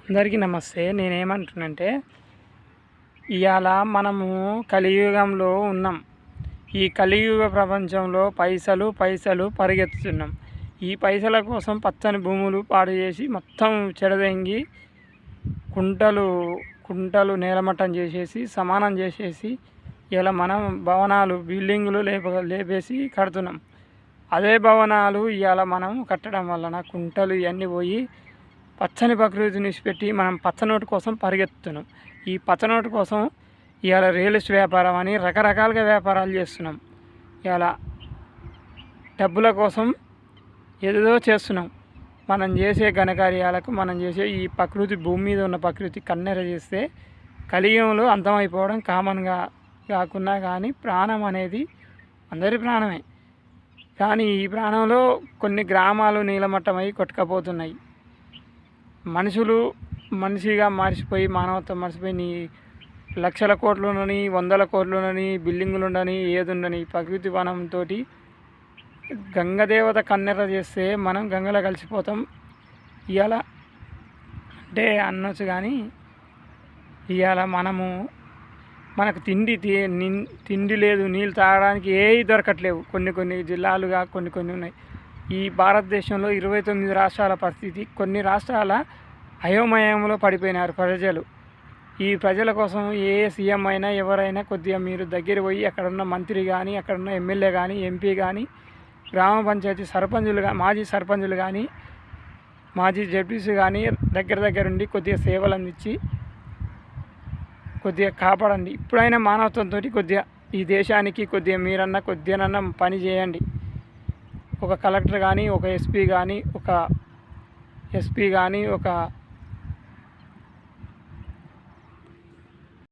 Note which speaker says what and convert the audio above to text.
Speaker 1: అందరికీ నమస్తే. నేనేమంటున్నంటే ఇవాళ మనము కలియుగంలో ఉన్నాం. ఈ కలియుగ ప్రపంచంలో పైసలు పైసలు పరిగెత్తుతున్నాం. ఈ పైసల కోసం పచ్చని భూములు పాడు చేసి మొత్తం చెడదెంగి కుంటలు కుంటలు నేలమట్టం చేసేసి సమానం చేసేసి ఇలా మనం భవనాలు బిల్డింగులు లేపేసి కడుతున్నాం. అదే భవనాలు ఇవాళ మనం కట్టడం వలన కుంటలు ఇవన్నీ పోయి పచ్చని ప్రకృతిని విడిచిపెట్టి మనం పచ్చనోటు కోసం పరిగెత్తుతున్నాం. ఈ పచ్చనోటు కోసం ఇవాళ రియల్ ఎస్టేట్ వ్యాపారం అని రకరకాలుగా వ్యాపారాలు చేస్తున్నాం. ఇవాళ డబ్బుల కోసం ఏదేదో చేస్తున్నాం. మనం చేసే ఘనకార్యాలకు మనం చేసే ఈ ప్రకృతి భూమి మీద ఉన్న ప్రకృతి కన్నెర చేస్తే కలియుగంలో అంతమైపోవడం కామన్గా కాకున్నా కానీ ప్రాణం అనేది అందరి ప్రాణమే. కానీ ఈ ప్రాణంలో కొన్ని గ్రామాలు నీలమట్టమై కొట్టుకపోతున్నాయి. మనుషులు మనిషిగా మర్చిపోయి మానవత్వం మర్చిపోయి నీ లక్షల కోట్లుండని వందల కోట్లుండని బిల్డింగులు ఉండని ఏది ఉండని ప్రకృతి వనంతో గంగదేవత కన్నెర చేస్తే మనం గంగలో కలిసిపోతాం. ఇవాళ అంటే అనొచ్చు కానీ ఇవాళ మనకు తిండి లేదు, నీళ్ళు తాగడానికి ఏవి దొరకట్లేవు. కొన్ని జిల్లాలుగా కొన్ని ఉన్నాయి. ఈ భారతదేశంలో 29 రాష్ట్రాల పరిస్థితి. కొన్ని రాష్ట్రాల అయోమయంలో పడిపోయినారు ప్రజలు. ఈ ప్రజల కోసం ఏ సీఎం అయినా ఎవరైనా కొద్దిగా మీరు దగ్గర పోయి అక్కడున్న మంత్రి కానీ అక్కడున్న ఎమ్మెల్యే కానీ ఎంపీ కానీ గ్రామ పంచాయతీ సర్పంచులు మాజీ సర్పంచులు కానీ మాజీ జడ్పీసీ కానీ దగ్గర ఉండి కొద్దిగా సేవలు అందించి కొద్దిగా కాపాడండి. ఇప్పుడైనా మానవత్వంతో కొద్దిగా ఈ దేశానికి కొద్దిగా మీరన్నా కొద్దిగానన్నా పని చేయండి. ఒక కలెక్టర్ కానీ ఒక ఎస్పీ కానీ ఒక